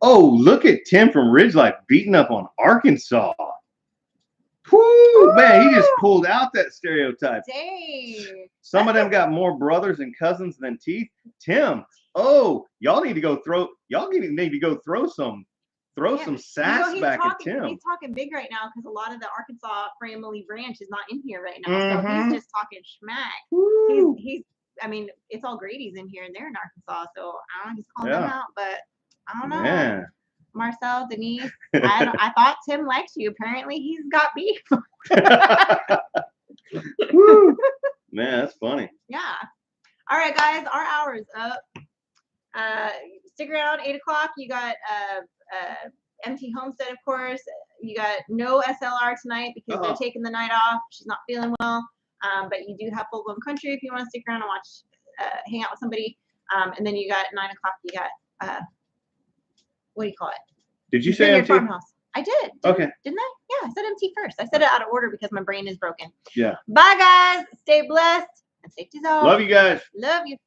Oh, look at Tim from Ridgelife beating up on Arkansas. Whoo, man, he just pulled out that stereotype. Dang. Some of them got more brothers and cousins than teeth. Tim, y'all need to go throw some throw Yeah. some sass he's back talking, at Tim. He's talking big right now because a lot of the Arkansas family branch is not in here right now. So he's just talking schmack. He's I mean, it's all Grady's in here and they're in Arkansas. So I don't know, he's calling them out, but I don't know. Man. Marcel, Denise, I thought Tim likes you. Apparently he's got beef. Man, that's funny. Yeah. All right, guys, our hour is up. Stick around, 8 o'clock. You got MT Homestead, of course. You got no SLR tonight because they're taking the night off. She's not feeling well. But you do have Full Blown Country if you want to stick around and watch, hang out with somebody. And then you got 9 o'clock. You got what do you call it? Did you say MT? Farmhouse. I did. Okay. Didn't I? Yeah, I said MT first. I said it out of order because my brain is broken. Yeah. Bye, guys. Stay blessed and safety's off. Love you guys. Love you.